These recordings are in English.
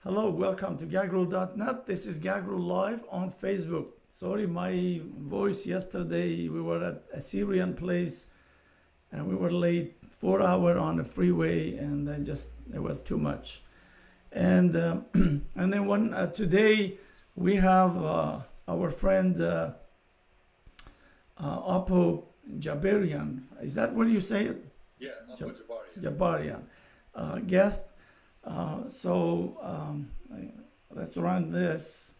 Hello, welcome to Gagrule.net. This is Gagrule Live on Facebook. Sorry, my voice yesterday, we were at a Syrian place and we were late 4 hours on the freeway and then it was too much. And and then today we have our friend Appo Jabarian. Is that what you say it? Yeah, Appo Jabarian. Jabarian guest. Let's run this.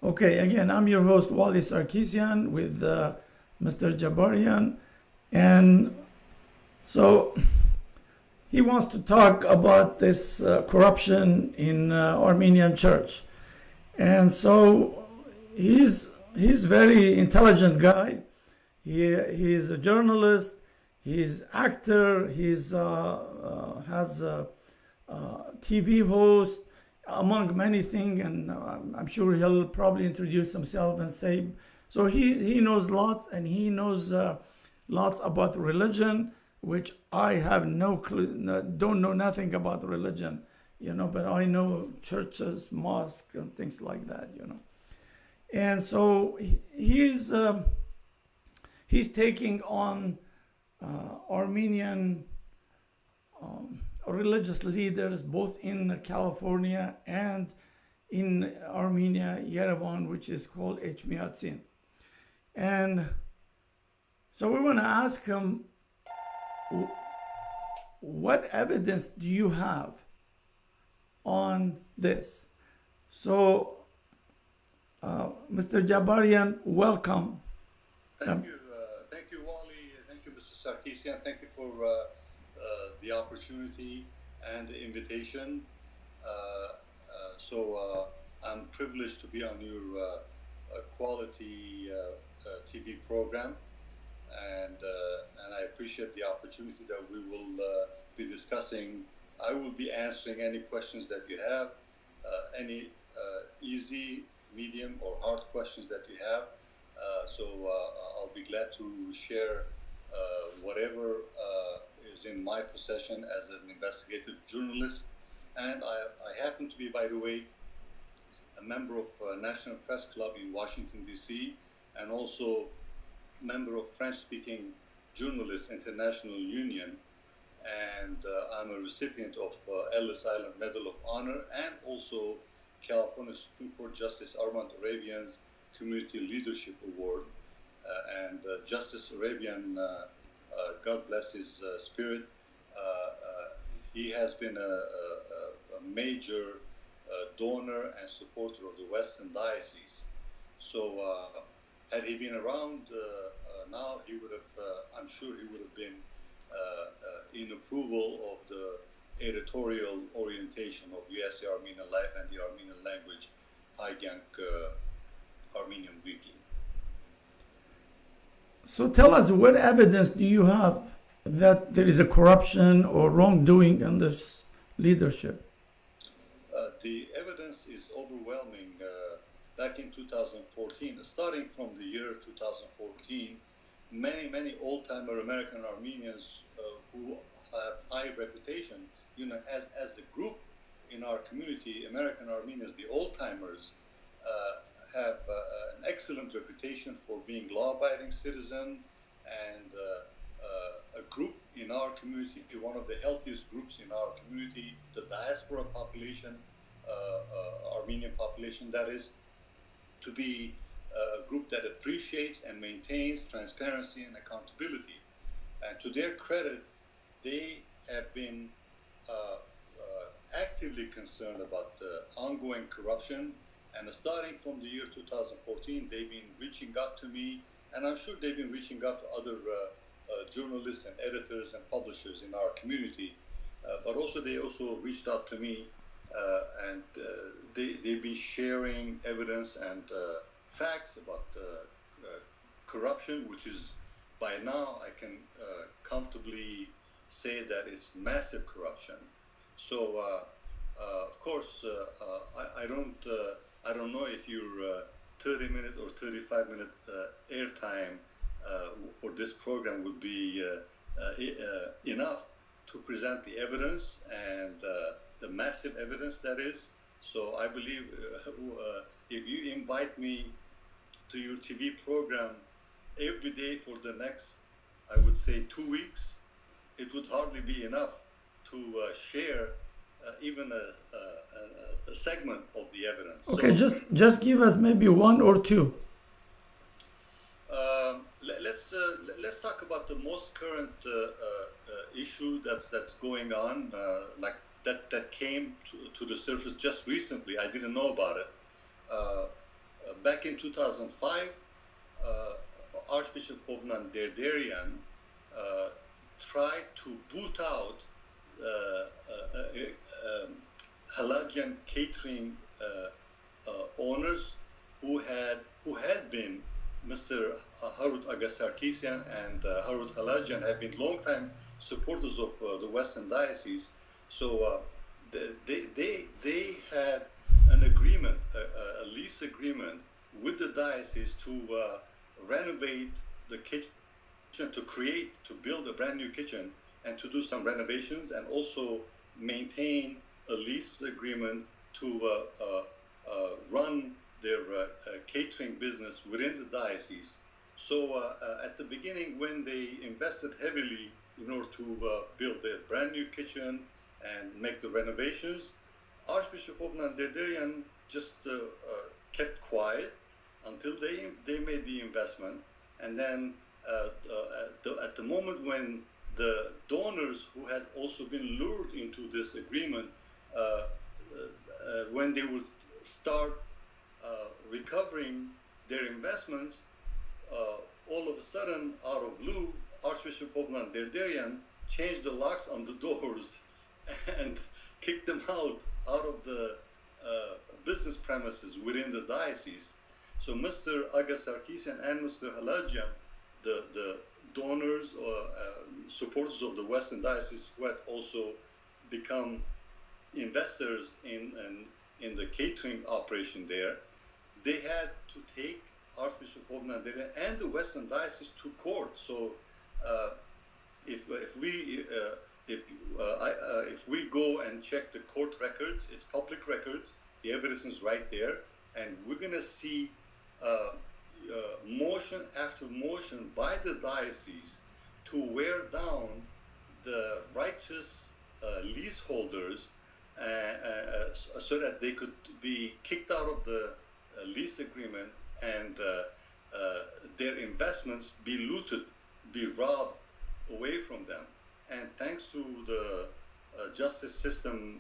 Okay, again, I'm your host, Wally Sarkeesian, with Mr. Jabarian. And so he wants to talk about this corruption in Armenian church. And so he's very intelligent guy. He's a journalist, he's actor, he's has a TV host, among many things, and I'm sure he'll probably introduce himself and say, so he knows lots, and he knows lots about religion, which I have no clue, don't know nothing about religion, but I know churches, mosques, and things like that, And so he's taking on Armenian religious leaders both in California and in Armenia, Yerevan, which is called Echmiadzin. And so we want to ask him, what evidence do you have on this? So, Mr. Jabarian, welcome. Thank you, Wally. Thank you, Mr. Sarkeesian. Thank you for the opportunity and the invitation. I'm privileged to be on your quality TV program, and I appreciate the opportunity that we will be discussing. I will be answering any questions that you have, any easy, medium, or hard questions that you have. I'll be glad to share whatever is in my possession as an investigative journalist. And I happen to be, by the way, a member of National Press Club in Washington, D.C., and also member of French-speaking Journalists International Union. And I'm a recipient of Ellis Island Medal of Honor and also California Supreme Court Justice Armand Arabian's Community Leadership Award. And Justice Arabian, God bless his spirit, he has been a major donor and supporter of the Western Diocese. So had he been around now, he would have, I'm sure he would have been in approval of the editorial orientation of USA Armenian Life and the Armenian Language High-Gank Armenian Weekly. So tell us, what evidence do you have that there is a corruption or wrongdoing in this leadership? The evidence is overwhelming. Back in 2014, starting from the year 2014, many old-timer American Armenians who have high reputation, as a group in our community, American Armenians, the old-timers, have an excellent reputation for being law-abiding citizen and a group in our community, one of the healthiest groups in our community, the diaspora population, Armenian population, that is, to be a group that appreciates and maintains transparency and accountability. And to their credit, they have been actively concerned about ongoing corruption. And starting from the year 2014, they've been reaching out to me, and I'm sure they've been reaching out to other journalists and editors and publishers in our community. But also, they also reached out to me, and they've been sharing evidence and facts about corruption, which is, by now, I can comfortably say that it's massive corruption. So, of course, I don't know if your 30-minute or 35-minute airtime for this program would be enough to present the evidence and the massive evidence that is. So I believe if you invite me to your TV program every day for the next, I would say, 2 weeks, it would hardly be enough to share even a segment of the evidence. Okay, So, just give us maybe one or two. Let's talk about the most current issue that's going on, like that came to the surface just recently. I didn't know about it. Back in 2005, Archbishop Hovnan Derderian tried to boot out Halagian catering owners who had been Mr. Harut Aga Sarkeesian and Harut Halagian have been longtime supporters of the Western Diocese. So they had an agreement, a lease agreement with the diocese to renovate the kitchen, to build a brand new kitchen and to do some renovations, and also maintain a lease agreement to run their catering business within the diocese. So at the beginning, when they invested heavily in order to build a brand new kitchen and make the renovations, Archbishop Hovnan Derderian just kept quiet until they made the investment. And then at the moment when the donors who had also been lured into this agreement, when they would start recovering their investments, all of a sudden, out of blue, Archbishop Hovnan Derderian changed the locks on the doors and kicked them out of the business premises within the diocese. So Mr. Aga Sarkeesian and Mr. Halagian, the donors or supporters of the Western Diocese, who had also become investors in the catering operation there, they had to take Archbishop Hovnan Derderian and the Western Diocese to court. So if we go and check the court records, it's public records, the evidence is right there, and we're going to see motion after motion by the diocese to wear down the righteous leaseholders so that they could be kicked out of the lease agreement and their investments be looted, be robbed away from them. And thanks to the justice system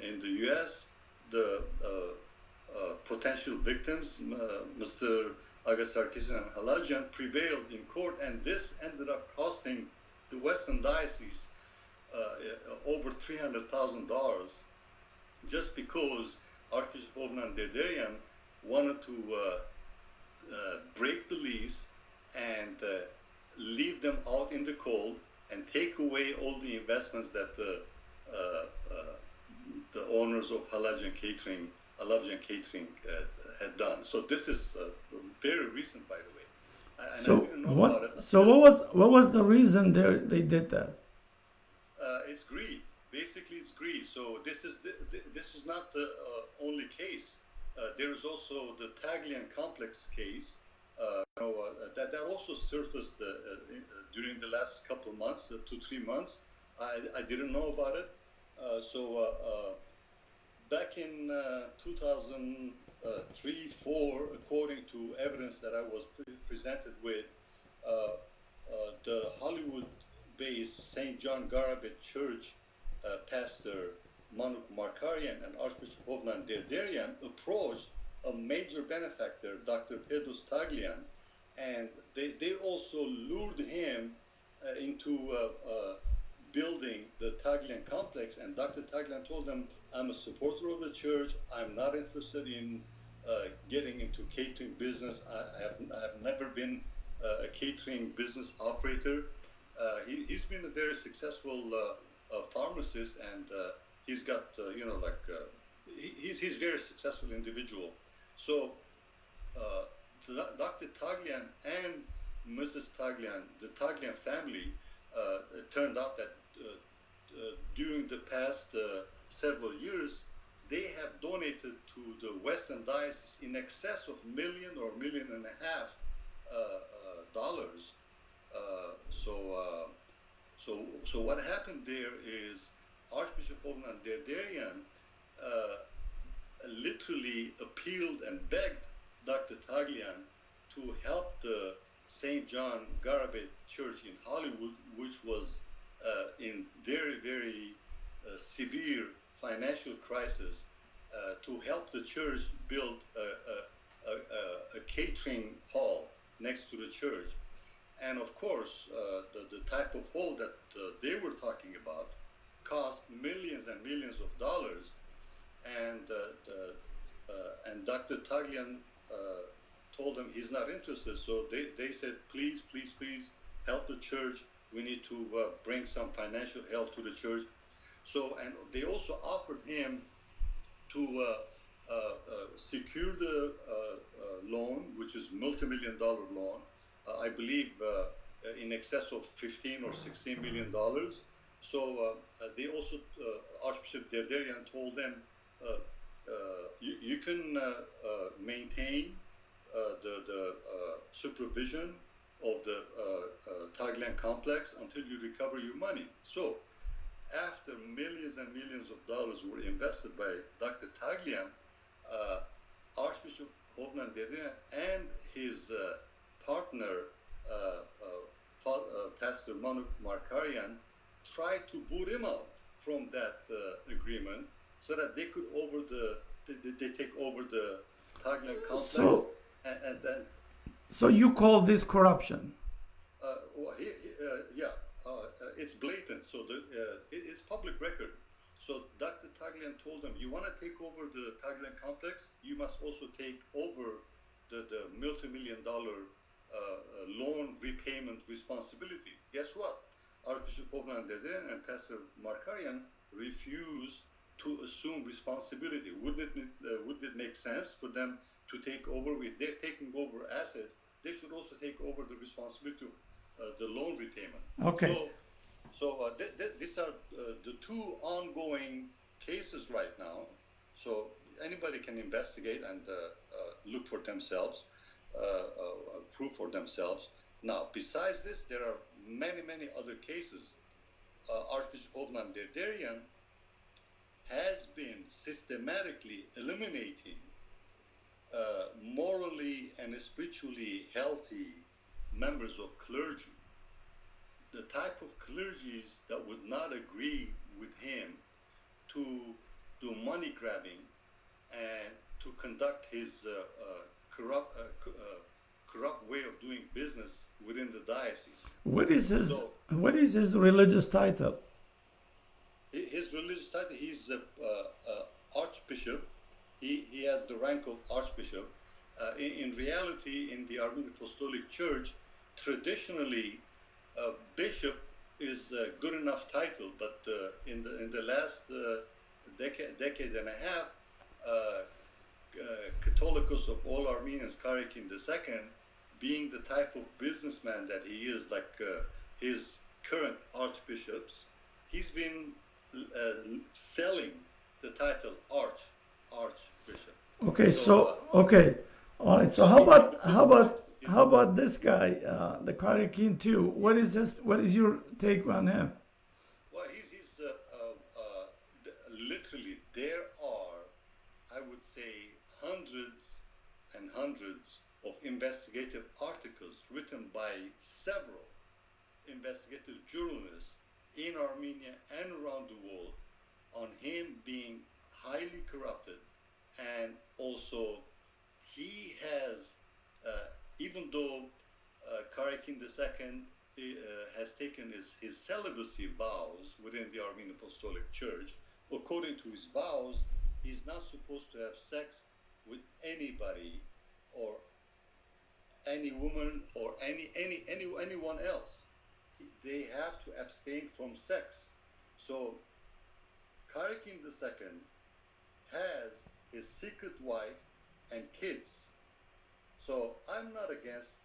in the U.S., the potential victims, Mr. Aga Sarkeesian and Halagian, prevailed in court, and this ended up costing the Western Diocese over $300,000, just because Archbishop Hovnan Derderian wanted to break the lease and leave them out in the cold and take away all the investments that the owners of Halagian Catering had done. So this is very recent, by the way. And So I didn't know about it. So what was the reason they did that? It's greed. Basically, it's greed. So this is not the only case. There is also the Taglian complex case. That also surfaced during the last couple of months, 2-3 months. I didn't know about it. Back in 2003-4, according to evidence that I was presented with, the Hollywood-based St. John Garabet Church pastor Manuk Markarian and Archbishop Hovnan Derderian approached a major benefactor, Dr. Pedros Taglian, and they also lured him into building the Taglian complex. And Dr. Taglian told them, I'm a supporter of the church. I'm not interested in getting into catering business. I have never been a catering business operator. He's been a very successful pharmacist, and he's got he's very successful individual. So Dr. Taglian and Mrs. Taglian, the Taglian family, it turned out that during the past several years, they have donated to the Western Diocese in excess of million or million and a half dollars. So what happened there is Archbishop Hovnan Derderian literally appealed and begged Dr. Taglian to help the St. John Garabet Church in Hollywood, which was in very, very severe financial crisis, to help the church build a catering hall next to the church. And of course, the type of hall that they were talking about cost millions and millions of dollars. And Dr. Taglian told them he's not interested. So they said, please, please, please help the church. We need to bring some financial help to the church. So, and they also offered him to secure the loan, which is multi-million-dollar loan. I believe in excess of $15 or $16 million. So they also, Archbishop Derderian told them, you can maintain the supervision of the Taglian complex until you recover your money. So after millions and millions of dollars were invested by Dr. Taglian, Archbishop Hovnan Derderian and his partner, Pastor Manu Markarian, tried to boot him out from that agreement so that they could they take over the Taglian complex. So you call this corruption? It's blatant. So it's public record. So Dr. Taglian told them, you want to take over the Taglian complex, you must also take over the multi-million-dollar loan repayment responsibility. Guess what? Archbishop Hovnan Derderian and Pastor Markarian refused to assume responsibility. Wouldn't it make sense for them to take over? If they're taking over assets, they should also take over the responsibility of the loan repayment. Okay. So these are the two ongoing cases right now. So anybody can investigate and look for themselves, prove for themselves. Now, besides this, there are many, many other cases. Archbishop Hovnan Derderian has been systematically eliminating morally and spiritually healthy members of clergy. The type of clergies that would not agree with him to do money grabbing and to conduct his corrupt way of doing business within the diocese. What is his religious title? His religious title, he's archbishop. He has the rank of archbishop. In reality, in the Armenian Apostolic Church, traditionally, bishop is a good enough title, but in the last decade and a half, Catholicos of all Armenians, Sarkeesian II, being the type of businessman that he is, like his current archbishops, he's been selling the title archbishop. Okay, okay, all right. So how about this guy, the Sarkeesian too? What is your take on him? Well, he's literally, there are, I would say, hundreds and hundreds of investigative articles written by several investigative journalists in Armenia and around the world on him being highly corrupted, and also he has, even though Sarkeesian II has taken his celibacy vows within the Armenian Apostolic Church, according to his vows, he's not supposed to have sex with anybody or any woman or anyone else. they have to abstain from sex. So Karakin II has his secret wife and kids. So I'm not against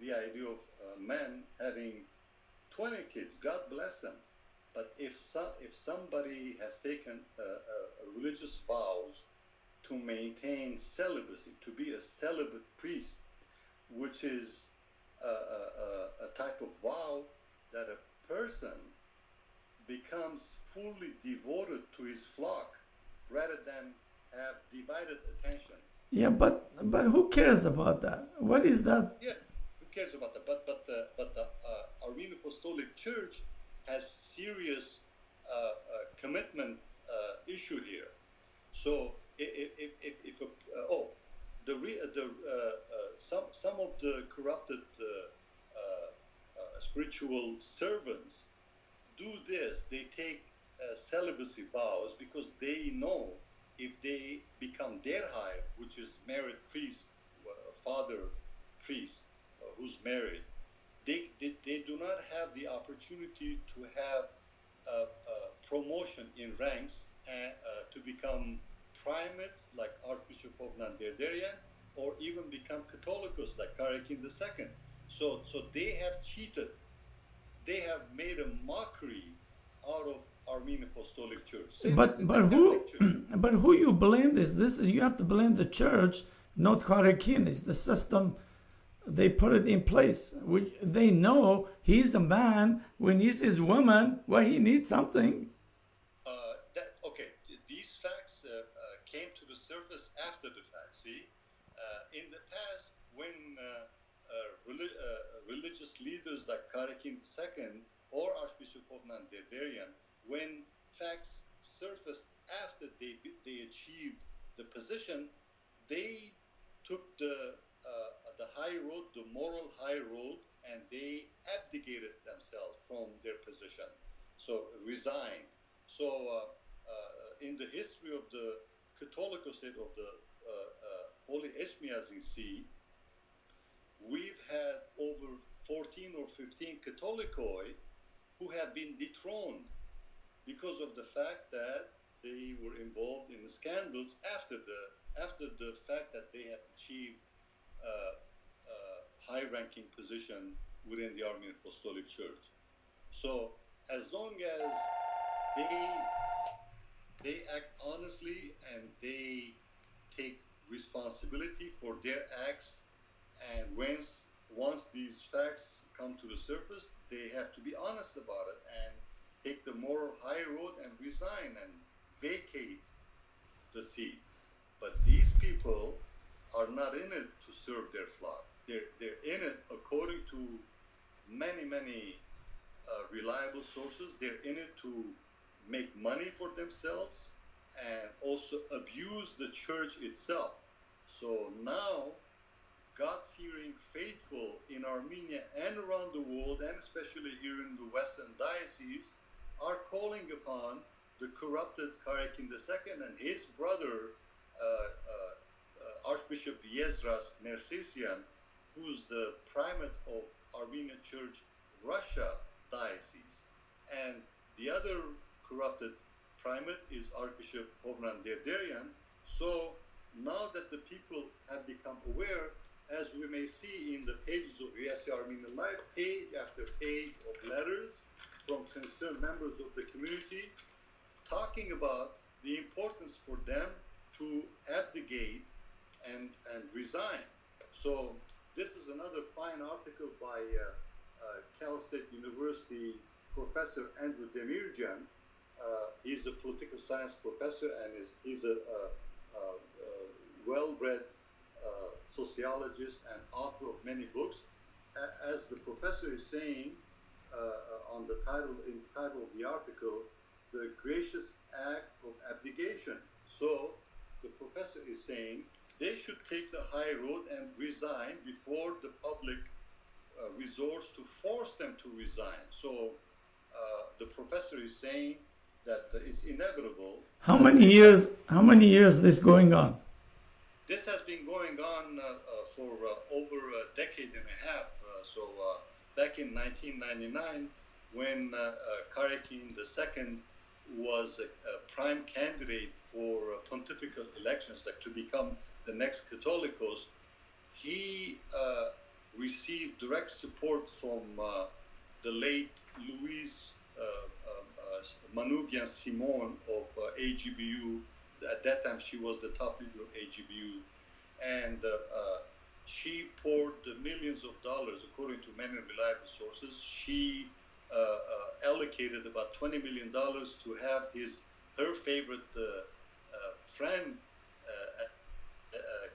the idea of men having 20 kids. God bless them. But if somebody has taken a religious vows to maintain celibacy, to be a celibate priest, which is a type of vow that a person becomes fully devoted to his flock rather than have divided attention. Yeah, but who cares about that? What is that? Yeah, who cares about that? But the Armenian Apostolic Church has serious commitment issue here. So if some of the corrupted spiritual servants do this. They take celibacy vows because they know if they become derhai, which is married priest, father priest who's married, they do not have the opportunity to have promotion in ranks and to become primates like Archbishop of Nanderderian, or even become Catholicos like Karakin II. So they have cheated. They have made a mockery out of Armenian Apostolic Church. But who but who you blame this? This is, you have to blame the church, not Karakin. It's the system. They put it in place. Which they know he's a man. When he sees woman, well, he needs something. Okay, these facts came to the surface after the fact. See, in the past, when religious leaders like Karakin II or Archbishop of Nanderderian, when facts surfaced after they achieved the position, they took the high road, the moral high road, and they abdicated themselves from their position. So resigned. So in the history of the Catholicosate of the Holy Echmiadzin See, we've had over 14 or 15 Catholicoi who have been dethroned because of the fact that they were involved in scandals after the fact that they have achieved high-ranking position within the Armenian Apostolic Church. So as long as they act honestly and they take responsibility for their acts, and once these facts come to the surface, they have to be honest about it and take the moral high road and resign and vacate the seat. But these people are not in it to serve their flock. They're in it, according to many reliable sources, they're in it to make money for themselves and also abuse the church itself. So now, God-fearing faithful in Armenia and around the world, and especially here in the Western diocese, are calling upon the corrupted Karakin II and his brother, Archbishop Yezras Nersesian, who's the primate of Armenian Church Russia diocese. And the other corrupted primate is Archbishop Hovnan Derderian. So now that the people have become aware, as we may see in the pages of ESC Armenian Life, page after page of letters from concerned members of the community talking about the importance for them to abdicate and resign. So this is another fine article by Cal State University Professor Andrew Demirjan. He's a political science professor and he's a well-read sociologist and author of many books. As the professor is saying in the title of the article, the gracious act of abdication. So the professor is saying they should take the high road and resign before the public resorts to force them to resign. So the professor is saying that it's inevitable. How many years this going on? This has been going on for over a decade and a half. back in 1999 when Karakin II was a prime candidate for pontifical elections, like to become the next Catholicos. He received direct support from the late Louise Manoukian Simon of AGBU. At that time, she was the top leader of AGBU. And she poured millions of dollars, according to many reliable sources. She allocated about $20 million to have her favorite friend,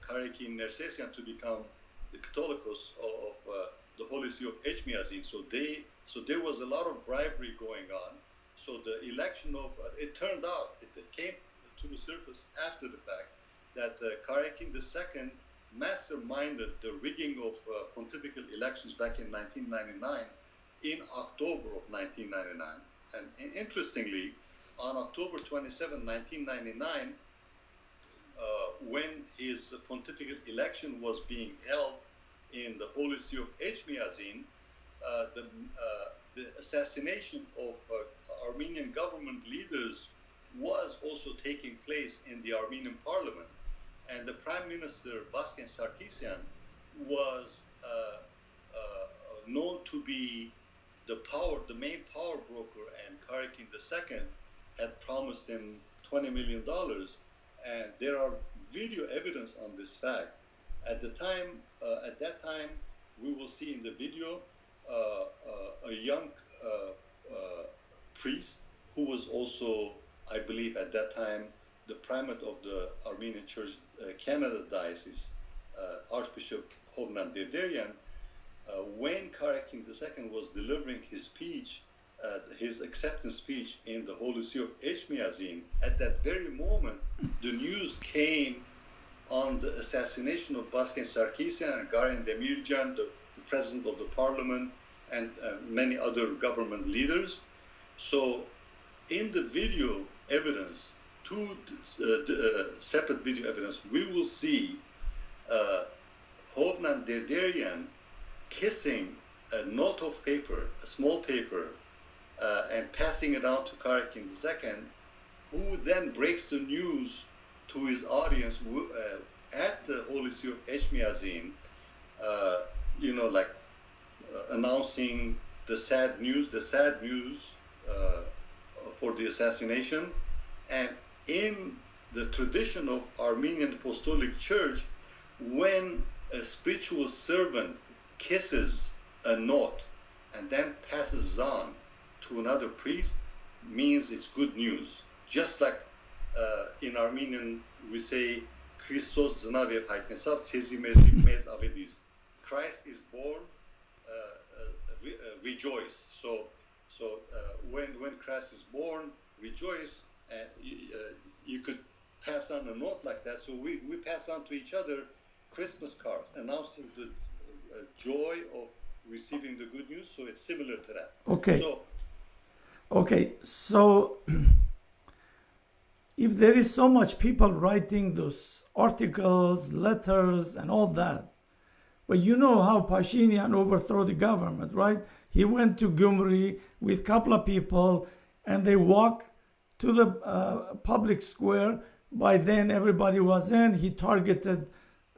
Karakin Nersesian, to become the Catholicos of the Holy See of Echmiadzin. So there was a lot of bribery going on. So the election of, it turned out, it came to the surface after the fact, that Karakin II masterminded the rigging of pontifical elections back in 1999, in October of 1999. And interestingly, on October 27, 1999, when his pontifical election was being held in the Holy See of Echmiadzin, the assassination of Armenian government leaders was also taking place in the Armenian parliament. And the Prime Minister, Sarkeesian, was known to be the main power broker, and Karakin II had promised him $20 million. And there are video evidence on this fact. At that time, we will see in the video a young priest who was also, I believe, at that time, the primate of the Armenian Church Canada Diocese, Archbishop Hovnan Derderian. When Karakin II was delivering his speech, his acceptance speech in the Holy See of Echmiadzin, at that very moment, the news came on the assassination of Baskin Sarkeesian and Garin Demirjan, the president of the parliament, and many other government leaders. So in the video evidence, two separate video evidence, we will see Hovnan Derderian kissing a note of paper, a small paper, and passing it on to Karakin II, who then breaks the news to his audience at the Holy See of Echmiadzin, announcing the sad news for the assassination. And in the tradition of Armenian Apostolic Church, when a spiritual servant kisses a note and then passes on to another priest, means it's good news. Just like in Armenian we say, Christos Znavev Haitnesav Tsezimez Avedis. Christ is born, rejoice. So when Christ is born, rejoice, and you could pass on a note like that. So we pass on to each other Christmas cards announcing the joy of receiving the good news. So it's similar to that. Okay, so if there is so much people writing those articles, letters, and all that, but you know how Pashinyan overthrew the government, right? He went to Gyumri with a couple of people, and they walked to the public square. By then, everybody was in. He targeted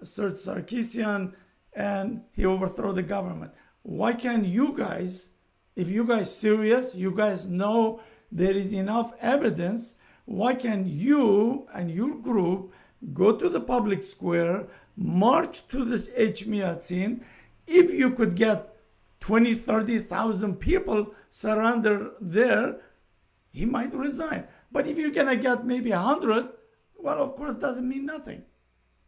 Sarkeesian, and he overthrew the government. Why can't you guys, if you guys serious, you guys know there is enough evidence, why can't you and your group go to the public square, march to the Echmiadzin? If you could get 20, 30,000 people surrounded there, he might resign. But if you're going to get maybe 100, well, of course, doesn't mean nothing.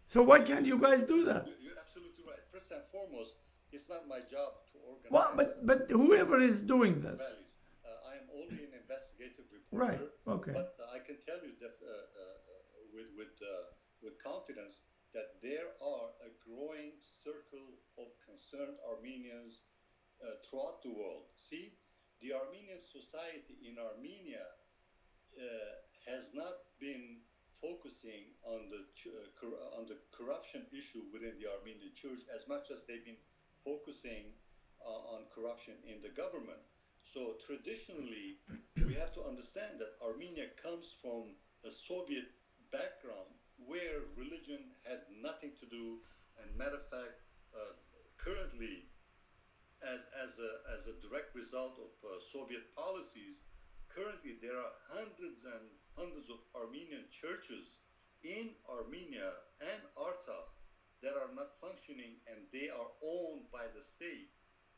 So why can't you guys do that? You're absolutely right. First and foremost, it's not my job to organize. Well, but whoever is doing this. Rallies. I am only an investigative reporter. Right. Okay. But I can tell you that with confidence that there are a growing circle of concerned Armenians throughout the world. See, the Armenian society in Armenia has not been focusing on the corruption issue within the Armenian Church as much as they've been focusing on corruption in the government. So traditionally, we have to understand that Armenia comes from a Soviet background where religion had nothing to do. And matter of fact, currently, as a direct result of Soviet policies, currently there are hundreds and hundreds of Armenian churches in Armenia and Artsakh that are not functioning, and they are owned by the state.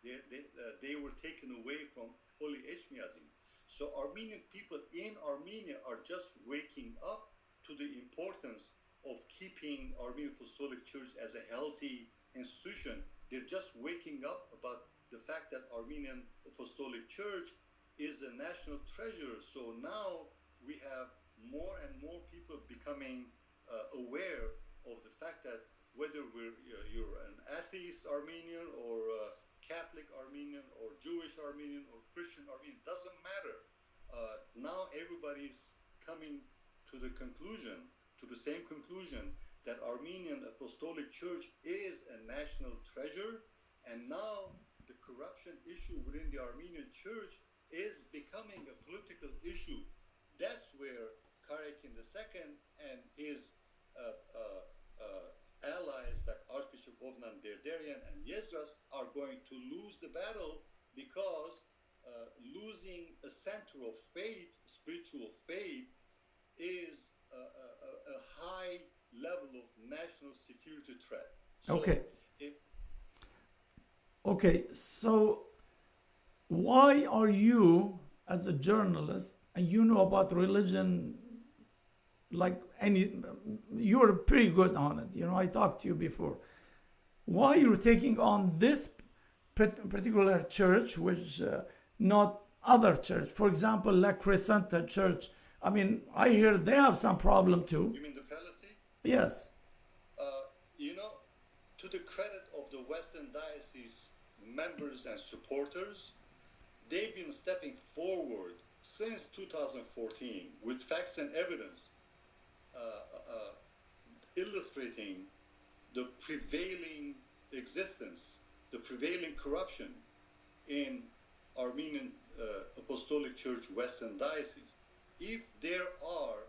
They were taken away from Holy Echmiadzin. So Armenian people in Armenia are just waking up to the importance of keeping Armenian Apostolic Church as a healthy institution. They're just waking up about the fact that Armenian Apostolic Church is a national treasure. So now we have more and more people becoming aware of the fact that whether you're an atheist Armenian or a Catholic Armenian or Jewish Armenian or Christian Armenian, doesn't matter. Now everybody's coming to the conclusion, to the same conclusion, that Armenian Apostolic Church is a national treasure, and now the corruption issue within the Armenian Church is becoming a political issue. That's where Karakin II and his allies like Archbishop Bovnan Derderian and Yezras are going to lose the battle, because losing a center of faith, spiritual faith, is a high level of national security threat. So Okay, so why are you, as a journalist, and you know about religion like you're pretty good on it. I talked to you before. Why you're taking on this particular church, which not other church? For example, La Crescenta Church. I mean, I hear they have some problem too. You mean the prelacy? Yes. To the credit of the Western Diocese members and supporters, they've been stepping forward since 2014 with facts and evidence illustrating the prevailing existence, the prevailing corruption in Armenian Apostolic Church Western Diocese. If there are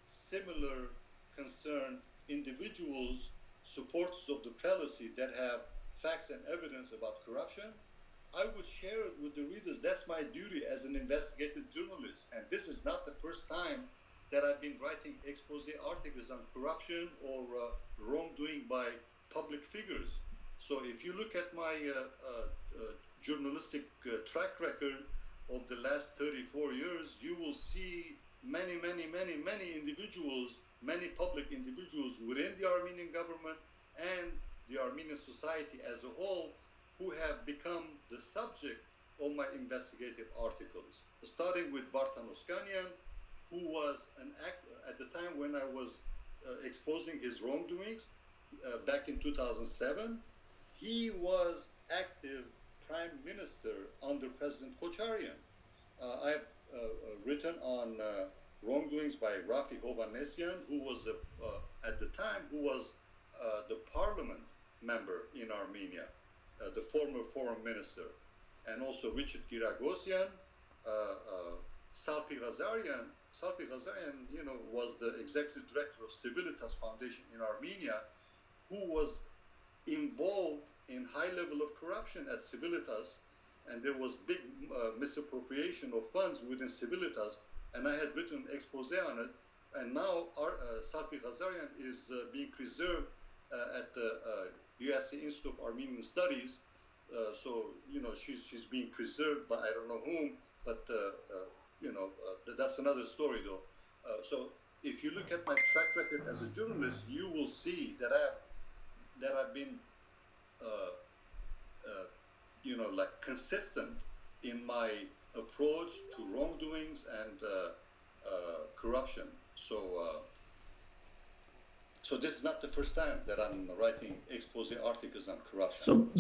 similar concerned individuals, supporters of the prelacy, that have facts and evidence about corruption, I would share it with the readers. That's my duty as an investigative journalist. And this is not the first time that I've been writing expose articles on corruption or wrongdoing by public figures. So if you look at my journalistic track record of the last 34 years, you will see many individuals, many public individuals within the Armenian government and the Armenian society as a whole who have become the subject of my investigative articles, starting with Vartan Oskanian, who was an actor at the time when I was exposing his wrongdoings back in 2007. He was active prime minister under President Kocharian. I've written on wrongdoings by Rafi Hovanesyan, who was at the time the parliament member in Armenia, the former foreign minister, and also Richard Giragosyan, Salpi Ghazarian. Salpi Ghazarian, was the executive director of Civilitas Foundation in Armenia, who was involved in high level of corruption at Civilitas, and there was big misappropriation of funds within Civilitas, and I had written an expose on it, and now Salpi Ghazarian is being preserved at the USC Institute of Armenian Studies, so she's being preserved by I don't know whom, but that's another story though. So if you look at my track record as a journalist, you will see that I've been consistent in my approach to wrongdoings and corruption. So this is not the first time that I'm writing expose articles on corruption.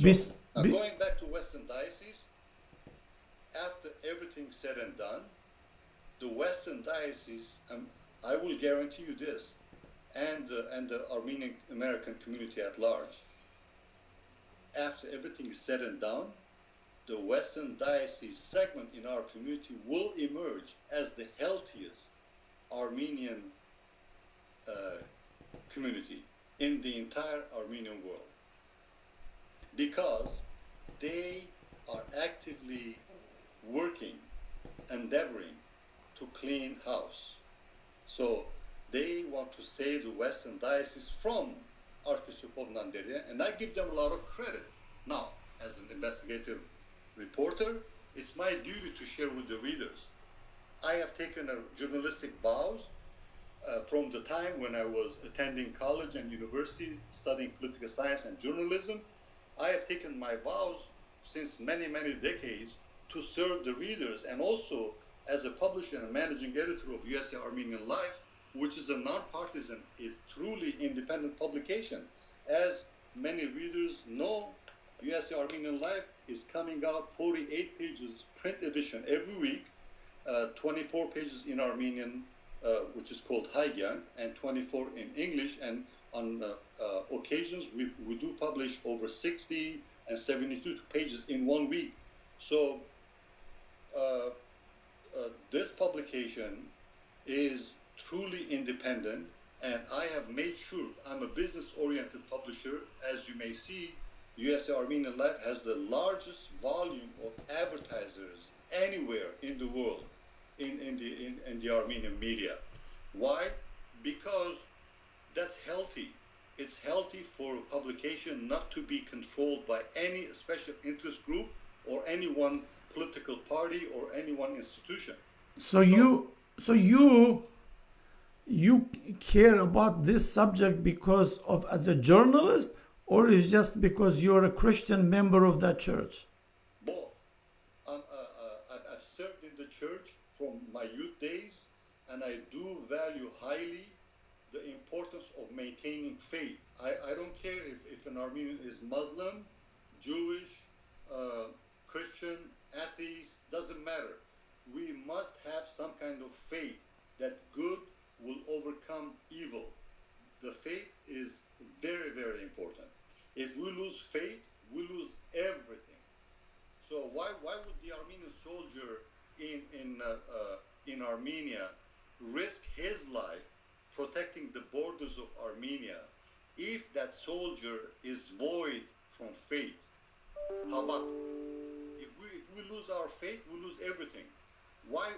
Going back to Western Diocese, after everything said and done, the Western Diocese, I will guarantee you this, and the Armenian American community at large, after everything is said and done, the Western diocese segment in our community will emerge as the healthiest Armenian community in the entire Armenian world, because they are actively working, endeavoring to clean house. So they want to save the Western diocese from Archbishop of Nanderya, and I give them a lot of credit. Now, as an investigative reporter, it's my duty to share with the readers. I have taken a journalistic vows from the time when I was attending college and university studying political science and journalism. I have taken my vows since many, many decades to serve the readers, and also as a publisher and managing editor of USA Armenian Life, which is a non-partisan, is truly independent publication. As many readers know, USA Armenian Life is coming out 48 pages print edition every week, 24 pages in Armenian, which is called Haigyan, and 24 in English, and on occasions we do publish over 60 and 72 pages in 1 week. So this publication is truly independent, and I have made sure I'm a business-oriented publisher. As you may see, USA Armenian Life has the largest volume of advertisers anywhere in the world in the Armenian media. Why? Because that's healthy. It's healthy for publication not to be controlled by any special interest group or any one political party or any one institution. So you care about this subject because of as a journalist, or is just because you're a Christian member of that church? Both. I've served in the church from my youth days, and I do value highly the importance of maintaining faith. I don't care if an Armenian is Muslim, Jewish, Christian, atheist, doesn't matter. We must have some kind of faith that good will overcome evil. The faith is very, very important. If we lose faith, we lose everything. So why would the Armenian soldier in Armenia risk his life protecting the borders of Armenia if that soldier is void from faith? Havat. If we lose our faith, we lose everything. Why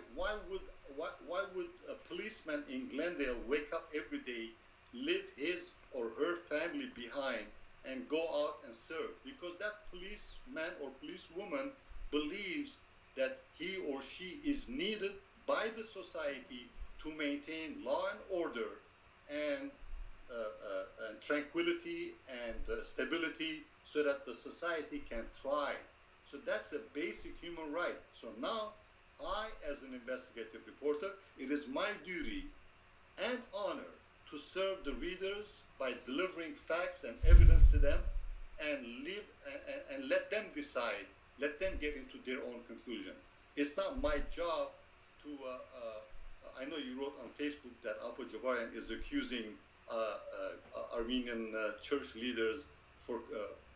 would a policeman in Glendale wake up every day, leave his or her family behind, and go out and serve? Because that policeman or policewoman believes that he or she is needed by the society to maintain law and order and tranquility and stability so that the society can thrive. So that's a basic human right. So now, I, as an investigative reporter, it is my duty and honor to serve the readers by delivering facts and evidence to them, and let them decide, let them get into their own conclusion. It's not my job to, I know you wrote on Facebook that Appo Jabarian is accusing Armenian church leaders for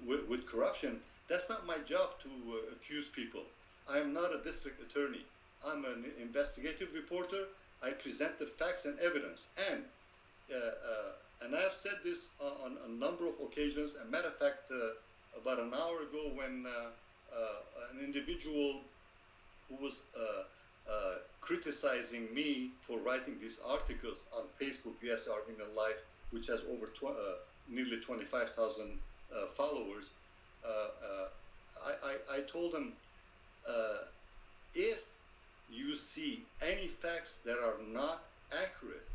with corruption. That's not my job to accuse people. I am not a district attorney. I'm an investigative reporter. I present the facts and evidence. And I've said this on a number of occasions. As a matter of fact, about an hour ago, when an individual who was criticizing me for writing these articles on Facebook, US Armenian Life, which has over nearly 25,000 followers, I told him, if you see any facts that are not accurate,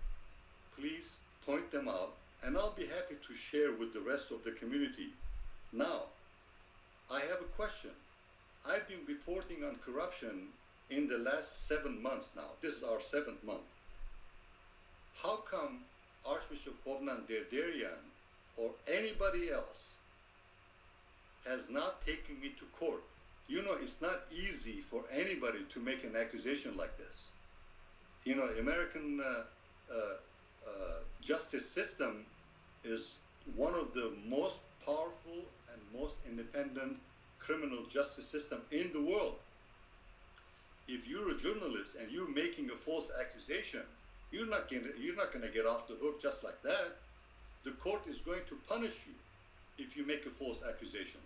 please point them out, and I'll be happy to share with the rest of the community. Now, I have a question. I've been reporting on corruption in the last 7 months now. This is our 7th month. How come Archbishop Bogdan Derderian or anybody else has not taken me to court? You know, it's not easy for anybody to make an accusation like this. You know, American justice system is one of the most powerful and most independent criminal justice system in the world. If you're a journalist and you're making a false accusation, you're not gonna get off the hook just like that. The court is going to punish you if you make a false accusation.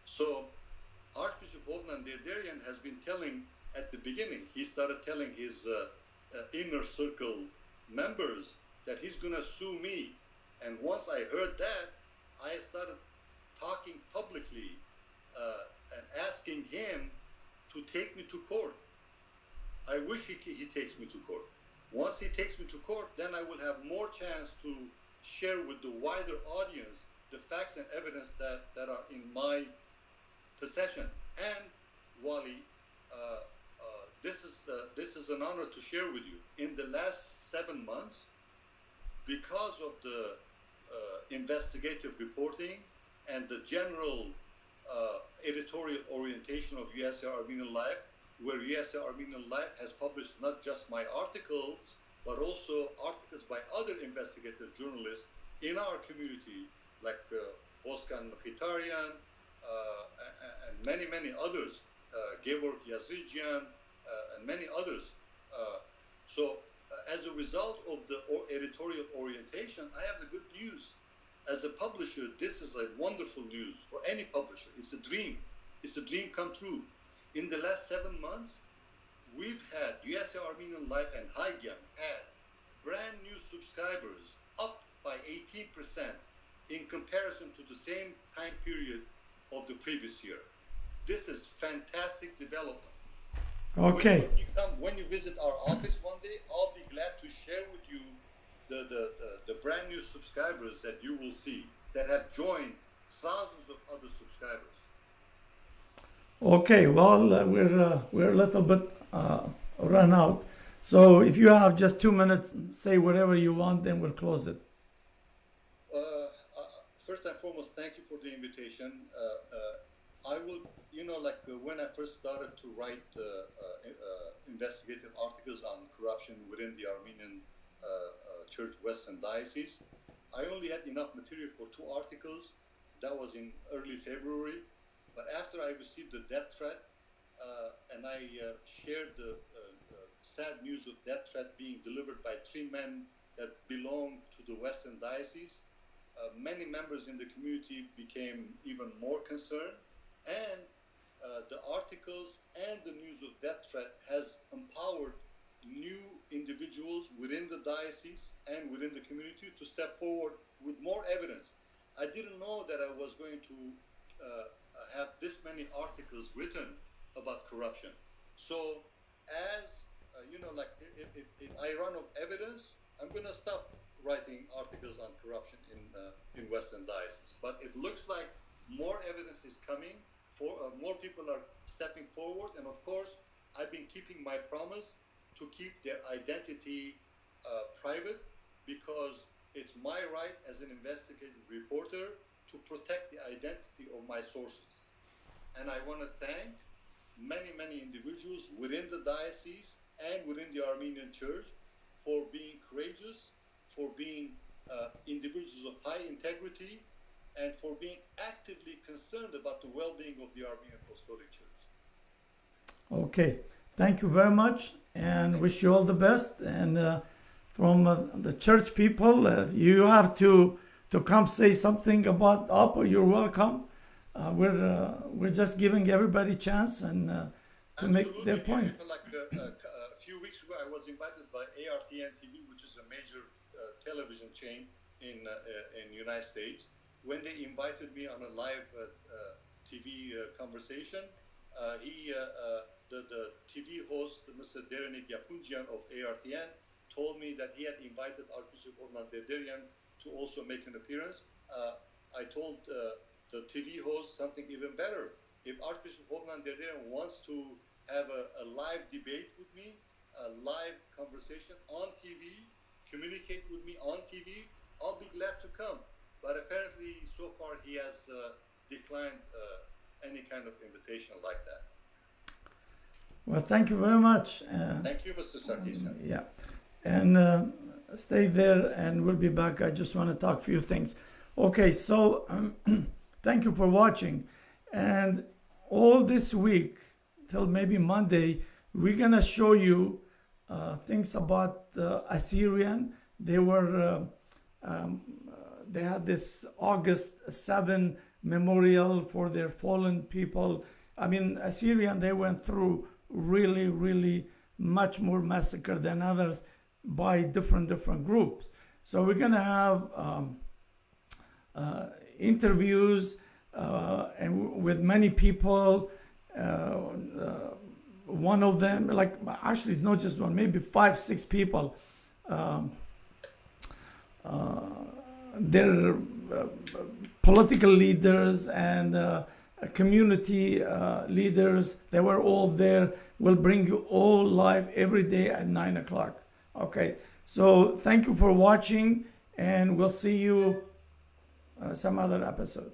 So Archbishop Hovnan Derderian has been telling at the beginning, he started telling his inner circle members that he's gonna sue me. And once I heard that, I started talking publicly and asking him to take me to court. I wish he takes me to court. Once he takes me to court, then I will have more chance to share with the wider audience the facts and evidence that are in my possession. And Wally, this is an honor to share with you. In the last 7 months, because of the investigative reporting and the general editorial orientation of USA Armenian Life, where USA Armenian Life has published not just my articles, but also articles by other investigative journalists in our community, like Boskan Khitarian and many others, Gevorg Yazrijian, and many others. So as a result of the editorial orientation, I have the good news. As a publisher, this is a wonderful news for any publisher. It's a dream. It's a dream come true. In the last 7 months, we've had, USA Armenian Life and Haigyan had brand new subscribers up by 18% in comparison to the same time period of the previous year. This is fantastic development. Okay. When you visit our office one day, I'll be glad to share with you the brand new subscribers that you will see that have joined thousands of other subscribers. Okay, well, we're a little bit run out. So if you have just 2 minutes, say whatever you want, then we'll close it. First and foremost, thank you for the invitation. I will, when I first started to write investigative articles on corruption within the Armenian Church Western Diocese, I only had enough material for 2 articles. That was in early February. But after I received the death threat, and I shared the sad news of death threat being delivered by 3 men that belong to the Western Diocese, many members in the community became even more concerned. And the articles and the news of death threat has empowered new individuals within the diocese and within the community to step forward with more evidence. I didn't know that I was going to have this many articles written about corruption. So as if I run out of evidence, I'm going to stop writing articles on corruption in Western Diocese. But it looks like more evidence is coming. More people are stepping forward, and of course, I've been keeping my promise to keep their identity private, because it's my right as an investigative reporter to protect the identity of my sources. And I want to thank many individuals within the diocese and within the Armenian Church for being courageous, for being individuals of high integrity, and for being actively concerned about the well-being of the Armenian Apostolic Church. Okay, thank you very much, and wish you all the best. And from the church people, you have to come say something about Appo. You're welcome. We're just giving everybody a chance and to make their point. A few weeks ago, I was invited by ARTN TV, which is a major television chain in United States. When they invited me on a live TV conversation, the TV host, Mr. Derenik Yapunjian of ARTN, told me that he had invited Archbishop Hovnan Derderian to also make an appearance. I told the TV host something even better. If Archbishop Hovnan Derderian wants to have a live debate with me, a live conversation on TV, communicate with me on TV, I'll be glad to come. But apparently, so far, he has declined any kind of invitation like that. Well, thank you very much. Thank you, Mr. Sarkeesian. Yeah. And stay there, and we'll be back. I just want to talk a few things. Okay, so thank you for watching. And all this week till maybe Monday, we're gonna show you things about Assyrian. They were they had this August 7 memorial for their fallen people. I mean, Assyrian, they went through really, really much more massacre than others by different groups. So we're gonna have interviews and with many people. One of them, like actually, it's not just one, maybe 5-6 people. They're political leaders and community leaders. They were all there. We'll bring you all live every day at 9 o'clock. Okay, so thank you for watching, and we'll see you some other episode.